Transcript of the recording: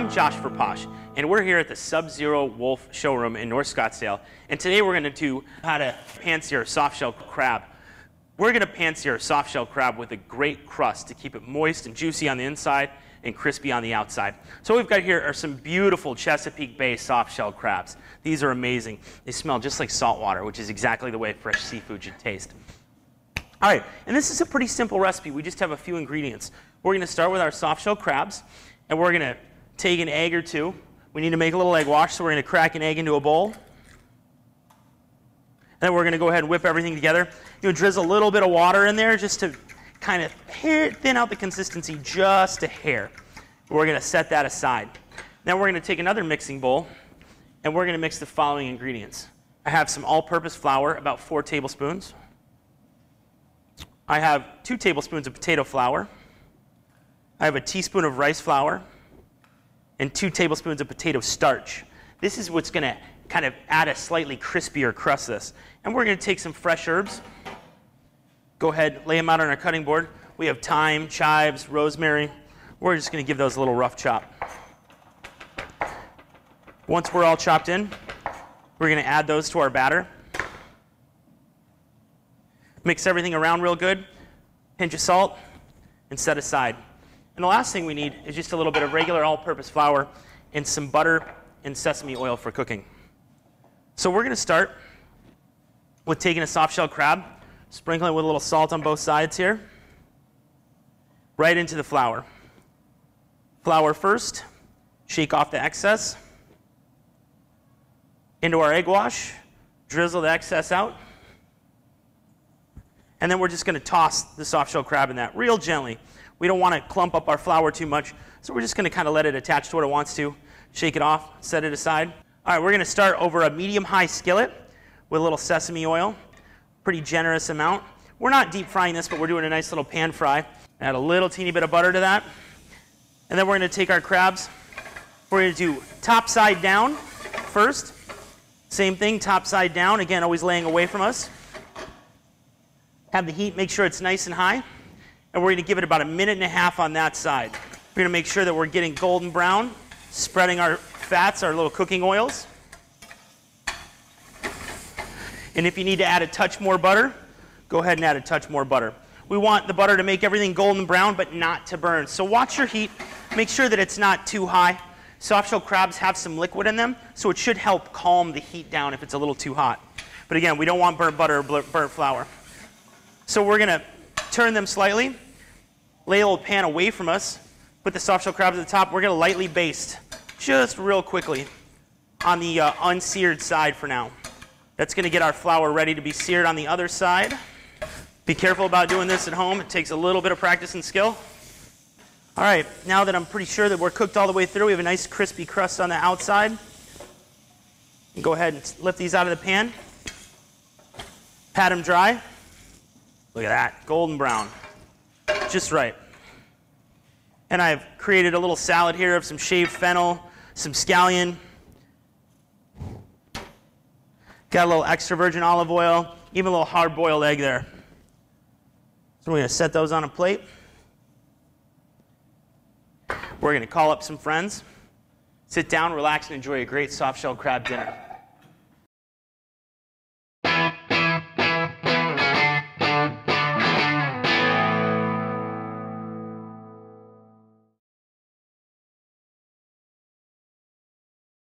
I'm Josh for POSH, and we're here at the Sub-Zero Wolf showroom in North Scottsdale. And today we're going to do how to pan-sear soft-shell crab. We're going to pan-sear soft-shell crab with a great crust to keep it moist and juicy on the inside and crispy on the outside. So what we've got here are some beautiful Chesapeake Bay soft-shell crabs. These are amazing. They smell just like salt water, which is exactly the way fresh seafood should taste. All right, and this is a pretty simple recipe. We just have a few ingredients. We're going to start with our soft-shell crabs, and we're going to take an egg or two. We need to make a little egg wash, so we're going to crack an egg into a bowl. And then we're going to go ahead and whip everything together. Drizzle a little bit of water in there just to kind of thin out the consistency just a hair. We're going to set that aside. Then we're going to take another mixing bowl, and we're going to mix the following ingredients. I have some all-purpose flour, about 4 tablespoons. I have 2 tablespoons of potato flour. I have a teaspoon of rice flour and 2 tablespoons of potato starch. This is what's going to kind of add a slightly crispier crust to this. And we're going to take some fresh herbs. Go ahead, lay them out on our cutting board. We have thyme, chives, rosemary. We're just going to give those a little rough chop. Once we're all chopped in, we're going to add those to our batter. Mix everything around real good, pinch of salt, and set aside. And the last thing we need is just a little bit of regular all-purpose flour and some butter and sesame oil for cooking. So we're going to start with taking a soft-shell crab, sprinkling it with a little salt on both sides here, right into the flour. Flour first, shake off the excess. Into our egg wash, drizzle the excess out. And then we're just going to toss the soft-shell crab in that real gently. We don't want to clump up our flour too much, so we're just going to kind of let it attach to what it wants to. Shake it off, set it aside. All right, we're going to start over a medium-high skillet with a little sesame oil, pretty generous amount. We're not deep frying this, but we're doing a nice little pan fry. Add a little teeny bit of butter to that. And then we're going to take our crabs. We're going to do top side down first. Same thing, top side down. Again, always laying away from us. Have the heat, make sure it's nice and high. And we're going to give it about 1.5 minutes on that side. We're going to make sure that we're getting golden brown, spreading our fats, our little cooking oils. And if you need to add a touch more butter, go ahead and add a touch more butter. We want the butter to make everything golden brown, but not to burn. So watch your heat. Make sure that it's not too high. Soft-shell crabs have some liquid in them, so it should help calm the heat down if it's a little too hot. But again, we don't want burnt butter or burnt flour. So we're going to turn them slightly, lay a little pan away from us, put the soft-shell crabs at the top. We're going to lightly baste, just real quickly, on the unseared side for now. That's going to get our flour ready to be seared on the other side. Be careful about doing this at home. It takes a little bit of practice and skill. All right, now that I'm pretty sure that we're cooked all the way through, we have a nice crispy crust on the outside. Go ahead and lift these out of the pan. Pat them dry. Look at that, golden brown, just right. And I've created a little salad here of some shaved fennel, some scallion. Got a little extra virgin olive oil, even a little hard-boiled egg there. So we're going to set those on a plate. We're going to call up some friends, sit down, relax, and enjoy a great soft-shell crab dinner.